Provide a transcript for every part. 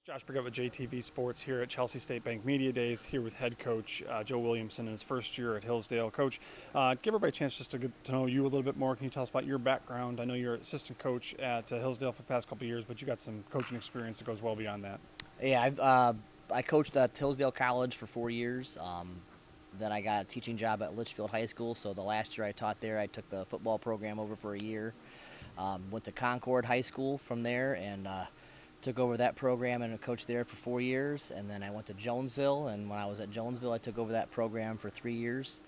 Josh Burgett with JTV Sports here at Chelsea State Bank Media Days, here with head coach Joe Williamson in his first year at Hillsdale. Coach, give everybody a chance just to get to know you a little bit more. Can you tell us about your background? I know you're assistant coach at Hillsdale for the past couple of years, but you got some coaching experience that goes well beyond that. Yeah, I coached at Hillsdale College for 4 years. Then I got a teaching job at Litchfield High School. So the last year I taught there, I took the football program over for a year. Went to Concord High School from there and took over that program and coached there for 4 years. And then I went to Jonesville, and when I was at Jonesville, I took over that program for 3 years.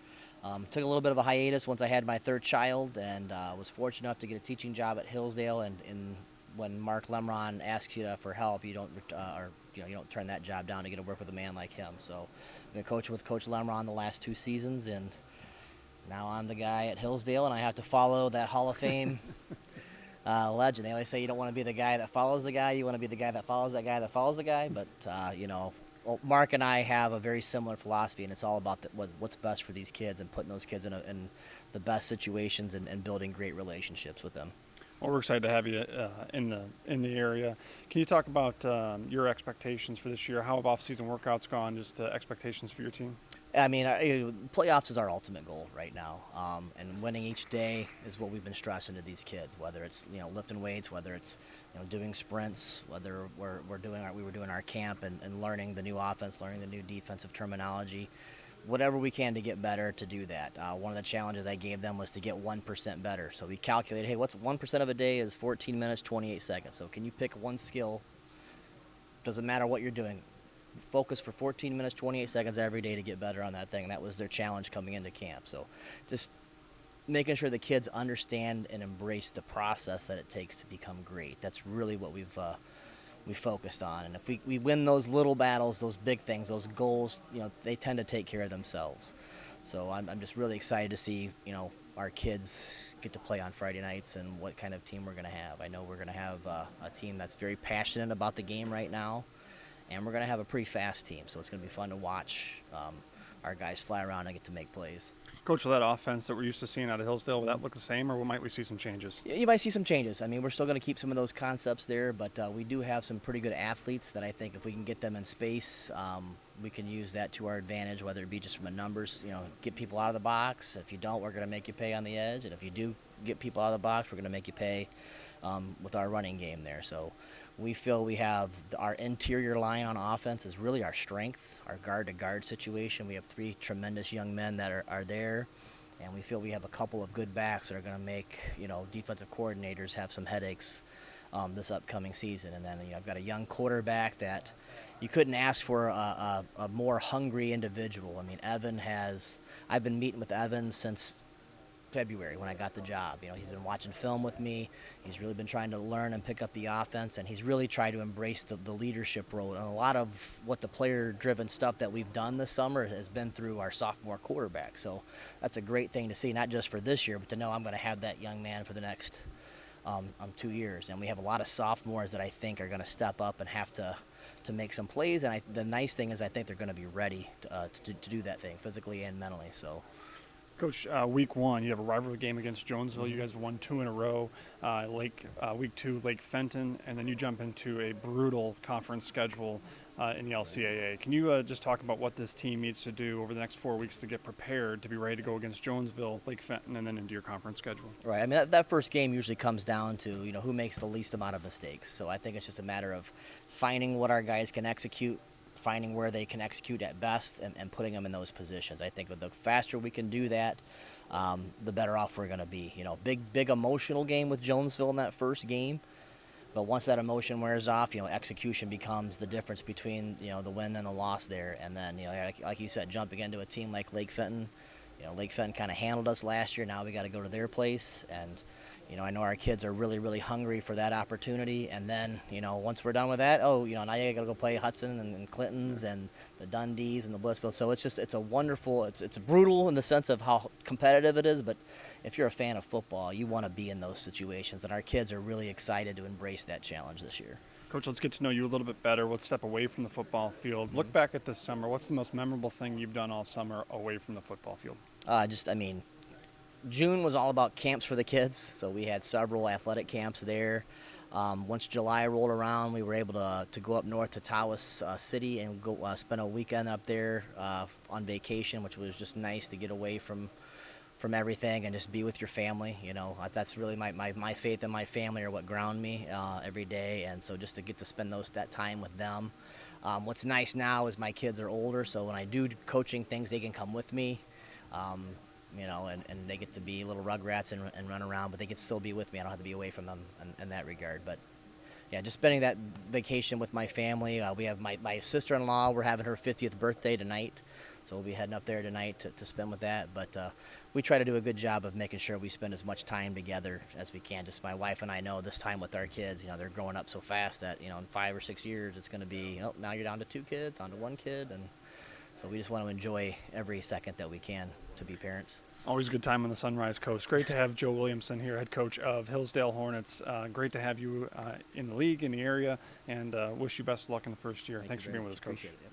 Took a little bit of a hiatus once I had my third child, and was fortunate enough to get a teaching job at Hillsdale. And when Mark Lemron asks you for help, you don't you don't turn that job down to get to work with a man like him. So I've been coaching with Coach Lemron the last 2 seasons, and now I'm the guy at Hillsdale, and I have to follow that Hall of Fame legend. They always say you don't want to be the guy that follows the guy, you want to be the guy that follows that guy that follows the guy. But well, Mark and I have a very similar philosophy, and it's all about what's best for these kids and putting those kids in the best situations and building great relationships with them. Well, we're excited to have you in the area. Can you talk about your expectations for this year? How have off-season workouts gone? Just expectations for your team. I mean, playoffs is our ultimate goal right now, and winning each day is what we've been stressing to these kids. Whether it's lifting weights, whether it's doing sprints, whether we were doing our camp and learning the new offense, learning the new defensive terminology, whatever we can to get better to do that. One of the challenges I gave them was to get 1% better. So we calculated, hey, what's 1% of a day is 14 minutes, 28 seconds. So can you pick one skill? Doesn't matter what you're doing. Focus for 14 minutes, 28 seconds every day to get better on that thing. And that was their challenge coming into camp. So just making sure the kids understand and embrace the process that it takes to become great. That's really what we focused on. And if we win those little battles, those big things, those goals, they tend to take care of themselves. So I'm just really excited to see, our kids get to play on Friday nights and what kind of team we're going to have. I know we're going to have a team that's very passionate about the game right now, and we're going to have a pretty fast team. So it's going to be fun to watch our guys fly around and get to make plays. Coach, will that offense that we're used to seeing out of Hillsdale, will that look the same, or might we see some changes? You might see some changes. I mean, we're still going to keep some of those concepts there, but we do have some pretty good athletes that I think if we can get them in space, we can use that to our advantage, whether it be just from a numbers, get people out of the box. If you don't, we're going to make you pay on the edge. And if you do get people out of the box, we're going to make you pay with our running game there. So we feel we have our interior line on offense is really our strength, our guard-to-guard situation. We have 3 tremendous young men that are there, and we feel we have a couple of good backs that are going to make defensive coordinators have some headaches this upcoming season. And then I've got a young quarterback that you couldn't ask for a more hungry individual. I mean, I've been meeting with Evan since February when I got the job. He's been watching film with me. He's really been trying to learn and pick up the offense, and he's really tried to embrace the leadership role. And a lot of what the player-driven stuff that we've done this summer has been through our sophomore quarterback. So that's a great thing to see, not just for this year, but to know I'm going to have that young man for the next 2 years. And we have a lot of sophomores that I think are going to step up and have to make some plays. And the nice thing is I think they're going to be ready to do that thing physically and mentally. So. Coach, week 1, you have a rivalry game against Jonesville. You guys have won 2 in a row. Week 2, Lake Fenton, and then you jump into a brutal conference schedule in the LCAA. Can you just talk about what this team needs to do over the next 4 weeks to get prepared to be ready to go against Jonesville, Lake Fenton, and then into your conference schedule? Right. I mean, that first game usually comes down to who makes the least amount of mistakes. So I think it's just a matter of finding what our guys can execute, finding where they can execute at best, and putting them in those positions. I think the faster we can do that, the better off we're going to be. Big emotional game with Jonesville in that first game, but once that emotion wears off, execution becomes the difference between the win and the loss there. And then like you said, jumping into a team like Lake Fenton. Lake Fenton kind of handled us last year. Now we got to go to their place, and I know our kids are really, really hungry for that opportunity. And then, once we're done with that, now you got to go play Hudson and Clinton's and the Dundees and the Blissville. So it's a wonderful, it's brutal in the sense of how competitive it is. But if you're a fan of football, you want to be in those situations. And our kids are really excited to embrace that challenge this year. Coach, let's get to know you a little bit better. Let's step away from the football field. Look back at this summer. What's the most memorable thing you've done all summer away from the football field? June was all about camps for the kids, so we had several athletic camps there. Once July rolled around, we were able to go up north to Tawas City and go spend a weekend up there on vacation, which was just nice to get away from everything and just be with your family. You know, that's really my faith and my family are what ground me every day, and so just to get to spend that time with them. What's nice now is my kids are older, so when I do coaching things, they can come with me. You know, and they get to be little rugrats and run around, but they can still be with me. I don't have to be away from them in that regard. But yeah, just spending that vacation with my family. We have my sister-in-law. We're having her 50th birthday tonight, so we'll be heading up there tonight to spend with that. But we try to do a good job of making sure we spend as much time together as we can. Just my wife and I know this time with our kids, you know, they're growing up so fast that, you know, in 5 or 6 years it's going to be, oh, now you're down to 2 kids, down to 1 kid, and so we just want to enjoy every second that we can to be parents. Always a good time on the Sunrise Coast. Great to have Joe Williamson here, head coach of Hillsdale Hornets. Great to have you in the league, in the area, and wish you best of luck in the first year. Thanks for being with us, Coach. Appreciate it. Yep.